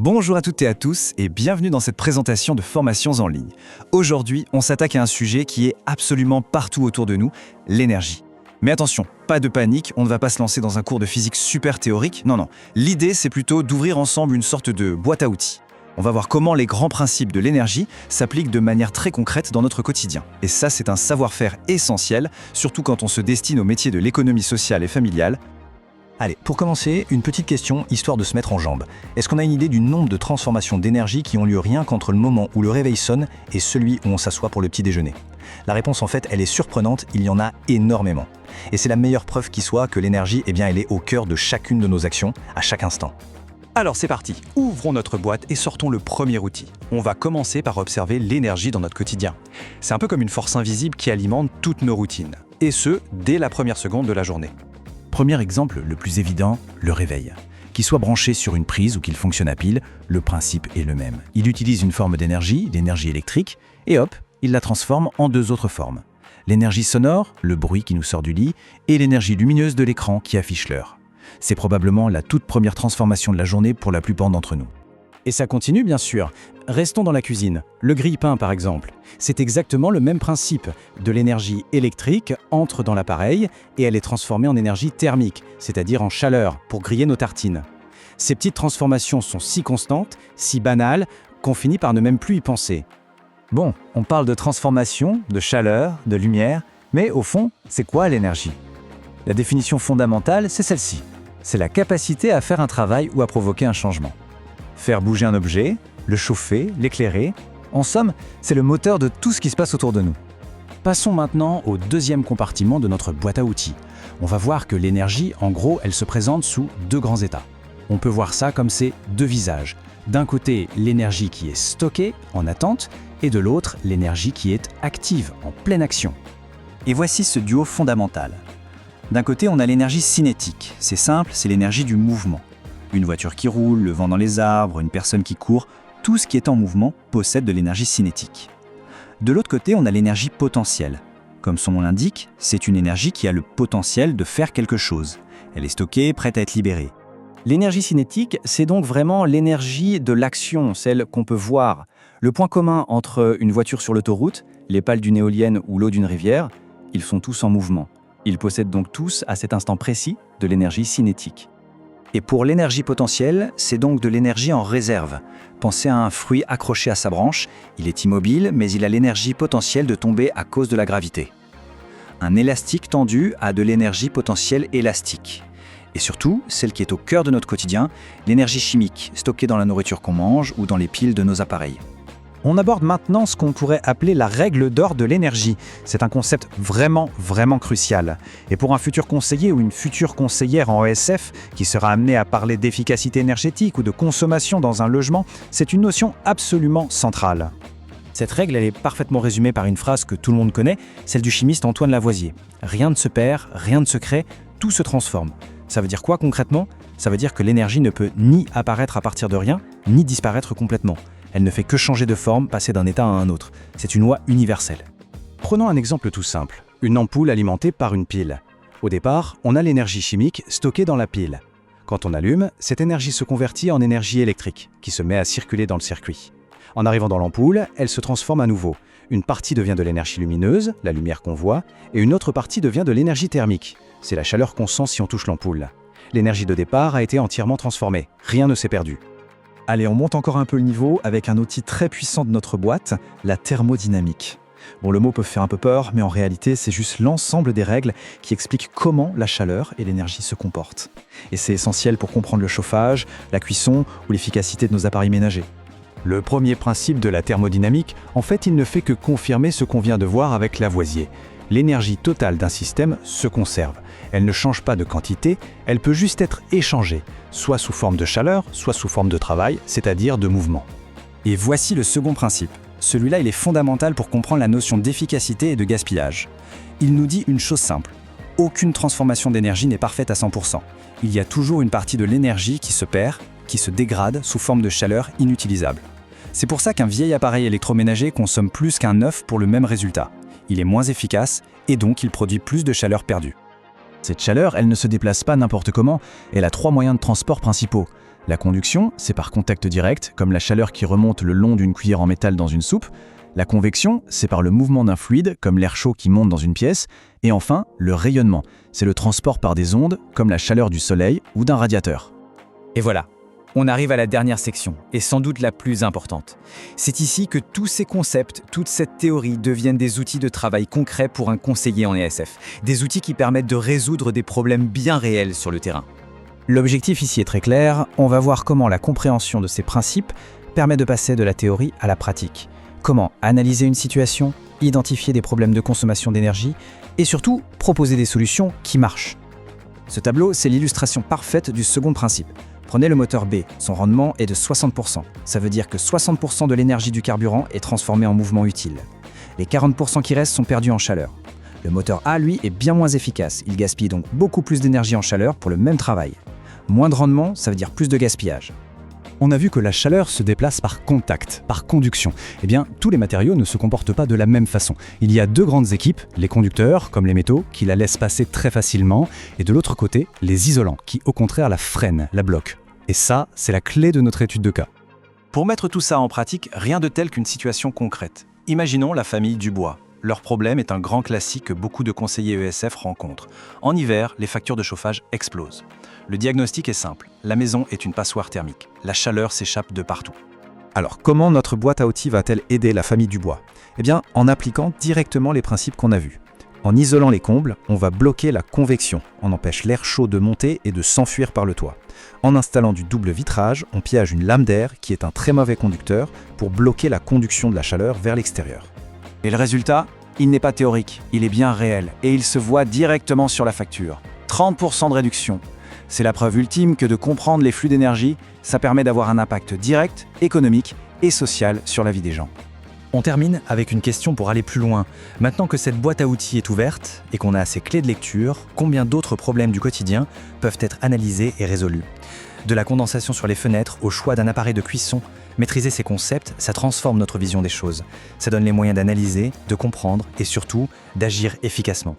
Bonjour à toutes et à tous et bienvenue dans cette présentation de formations en ligne. Aujourd'hui, on s'attaque à un sujet qui est absolument partout autour de nous, l'énergie. Mais attention, pas de panique, on ne va pas se lancer dans un cours de physique super théorique, non. L'idée, c'est plutôt d'ouvrir ensemble une sorte de boîte à outils. On va voir comment les grands principes de l'énergie s'appliquent de manière très concrète dans notre quotidien. Et ça, c'est un savoir-faire essentiel, surtout quand on se destine au métier de l'économie sociale et familiale. Allez, pour commencer, une petite question histoire de se mettre en jambes. Est-ce qu'on a une idée du nombre de transformations d'énergie qui ont lieu rien qu'entre le moment où le réveil sonne et celui où on s'assoit pour le petit déjeuner? La réponse en fait, elle est surprenante, il y en a énormément. Et c'est la meilleure preuve qui soit que l'énergie, elle est au cœur de chacune de nos actions, à chaque instant. Alors c'est parti, ouvrons notre boîte et sortons le premier outil. On va commencer par observer l'énergie dans notre quotidien. C'est un peu comme une force invisible qui alimente toutes nos routines, et ce, dès la première seconde de la journée. Premier exemple, le plus évident, le réveil. Qu'il soit branché sur une prise ou qu'il fonctionne à pile, le principe est le même. Il utilise une forme d'énergie, l'énergie électrique, et hop, il la transforme en deux autres formes. L'énergie sonore, le bruit qui nous sort du lit, et l'énergie lumineuse de l'écran qui affiche l'heure. C'est probablement la toute première transformation de la journée pour la plupart d'entre nous. Et ça continue bien sûr. Restons dans la cuisine. Le grille-pain par exemple. C'est exactement le même principe. De l'énergie électrique entre dans l'appareil et elle est transformée en énergie thermique, c'est-à-dire en chaleur, pour griller nos tartines. Ces petites transformations sont si constantes, si banales, qu'on finit par ne même plus y penser. Bon, on parle de transformation, de chaleur, de lumière, mais au fond, c'est quoi l'énergie? La définition fondamentale, c'est celle-ci. C'est la capacité à faire un travail ou à provoquer un changement. Faire bouger un objet, le chauffer, l'éclairer. En somme, c'est le moteur de tout ce qui se passe autour de nous. Passons maintenant au deuxième compartiment de notre boîte à outils. On va voir que l'énergie, en gros, elle se présente sous deux grands états. On peut voir ça comme ces deux visages. D'un côté, l'énergie qui est stockée, en attente, et de l'autre, l'énergie qui est active, en pleine action. Et voici ce duo fondamental. D'un côté, on a l'énergie cinétique. C'est simple, c'est l'énergie du mouvement. Une voiture qui roule, le vent dans les arbres, une personne qui court, tout ce qui est en mouvement possède de l'énergie cinétique. De l'autre côté, on a l'énergie potentielle. Comme son nom l'indique, c'est une énergie qui a le potentiel de faire quelque chose. Elle est stockée, prête à être libérée. L'énergie cinétique, c'est donc vraiment l'énergie de l'action, celle qu'on peut voir. Le point commun entre une voiture sur l'autoroute, les pales d'une éolienne ou l'eau d'une rivière, ils sont tous en mouvement. Ils possèdent donc tous, à cet instant précis, de l'énergie cinétique. Et pour l'énergie potentielle, c'est donc de l'énergie en réserve. Pensez à un fruit accroché à sa branche, il est immobile, mais il a l'énergie potentielle de tomber à cause de la gravité. Un élastique tendu a de l'énergie potentielle élastique. Et surtout, celle qui est au cœur de notre quotidien, l'énergie chimique, stockée dans la nourriture qu'on mange ou dans les piles de nos appareils. On aborde maintenant ce qu'on pourrait appeler la règle d'or de l'énergie. C'est un concept vraiment crucial. Et pour un futur conseiller ou une future conseillère en ESF qui sera amené à parler d'efficacité énergétique ou de consommation dans un logement, c'est une notion absolument centrale. Cette règle, elle est parfaitement résumée par une phrase que tout le monde connaît, celle du chimiste Antoine Lavoisier. Rien ne se perd, rien ne se crée, tout se transforme. Ça veut dire quoi concrètement? Ça veut dire que l'énergie ne peut ni apparaître à partir de rien, ni disparaître complètement. Elle ne fait que changer de forme, passer d'un état à un autre. C'est une loi universelle. Prenons un exemple tout simple. Une ampoule alimentée par une pile. Au départ, on a l'énergie chimique stockée dans la pile. Quand on allume, cette énergie se convertit en énergie électrique, qui se met à circuler dans le circuit. En arrivant dans l'ampoule, elle se transforme à nouveau. Une partie devient de l'énergie lumineuse, la lumière qu'on voit, et une autre partie devient de l'énergie thermique. C'est la chaleur qu'on sent si on touche l'ampoule. L'énergie de départ a été entièrement transformée. Rien ne s'est perdu. Allez, on monte encore un peu le niveau avec un outil très puissant de notre boîte, la thermodynamique. Bon, le mot peut faire un peu peur, mais en réalité, c'est juste l'ensemble des règles qui expliquent comment la chaleur et l'énergie se comportent. Et c'est essentiel pour comprendre le chauffage, la cuisson ou l'efficacité de nos appareils ménagers. Le premier principe de la thermodynamique, en fait, il ne fait que confirmer ce qu'on vient de voir avec Lavoisier. L'énergie totale d'un système se conserve. Elle ne change pas de quantité, elle peut juste être échangée, soit sous forme de chaleur, soit sous forme de travail, c'est-à-dire de mouvement. Et voici le second principe. Celui-là, il est fondamental pour comprendre la notion d'efficacité et de gaspillage. Il nous dit une chose simple. Aucune transformation d'énergie n'est parfaite à 100%. Il y a toujours une partie de l'énergie qui se perd, qui se dégrade sous forme de chaleur inutilisable. C'est pour ça qu'un vieil appareil électroménager consomme plus qu'un neuf pour le même résultat. Il est moins efficace et donc il produit plus de chaleur perdue. Cette chaleur, elle ne se déplace pas n'importe comment, elle a 3 moyens de transport principaux. La conduction, c'est par contact direct, comme la chaleur qui remonte le long d'une cuillère en métal dans une soupe. La convection, c'est par le mouvement d'un fluide, comme l'air chaud qui monte dans une pièce. Et enfin, le rayonnement, c'est le transport par des ondes, comme la chaleur du soleil ou d'un radiateur. Et voilà, on arrive à la dernière section, et sans doute la plus importante. C'est ici que tous ces concepts, toute cette théorie deviennent des outils de travail concrets pour un conseiller en ESF. Des outils qui permettent de résoudre des problèmes bien réels sur le terrain. L'objectif ici est très clair, on va voir comment la compréhension de ces principes permet de passer de la théorie à la pratique. Comment analyser une situation, identifier des problèmes de consommation d'énergie et surtout proposer des solutions qui marchent. Ce tableau, c'est l'illustration parfaite du second principe. Prenez le moteur B, son rendement est de 60%. Ça veut dire que 60% de l'énergie du carburant est transformée en mouvement utile. Les 40% qui restent sont perdus en chaleur. Le moteur A, lui, est bien moins efficace. Il gaspille donc beaucoup plus d'énergie en chaleur pour le même travail. Moins de rendement, ça veut dire plus de gaspillage. On a vu que la chaleur se déplace par contact, par conduction. Eh bien, tous les matériaux ne se comportent pas de la même façon. Il y a deux grandes équipes, les conducteurs, comme les métaux, qui la laissent passer très facilement, et de l'autre côté, les isolants, qui au contraire la freinent, la bloquent. Et ça, c'est la clé de notre étude de cas. Pour mettre tout ça en pratique, rien de tel qu'une situation concrète. Imaginons la famille Dubois. Leur problème est un grand classique que beaucoup de conseillers ESF rencontrent. En hiver, les factures de chauffage explosent. Le diagnostic est simple. La maison est une passoire thermique. La chaleur s'échappe de partout. Alors, comment notre boîte à outils va-t-elle aider la famille Dubois ? Eh bien, en appliquant directement les principes qu'on a vus. En isolant les combles, on va bloquer la convection. On empêche l'air chaud de monter et de s'enfuir par le toit. En installant du double vitrage, on piège une lame d'air qui est un très mauvais conducteur pour bloquer la conduction de la chaleur vers l'extérieur. Et le résultat ? Il n'est pas théorique, il est bien réel et il se voit directement sur la facture. 30% de réduction. C'est la preuve ultime que de comprendre les flux d'énergie, ça permet d'avoir un impact direct, économique et social sur la vie des gens. On termine avec une question pour aller plus loin. Maintenant que cette boîte à outils est ouverte et qu'on a ces clés de lecture, combien d'autres problèmes du quotidien peuvent être analysés et résolus ? De la condensation sur les fenêtres au choix d'un appareil de cuisson, maîtriser ces concepts, ça transforme notre vision des choses. Ça donne les moyens d'analyser, de comprendre et surtout d'agir efficacement.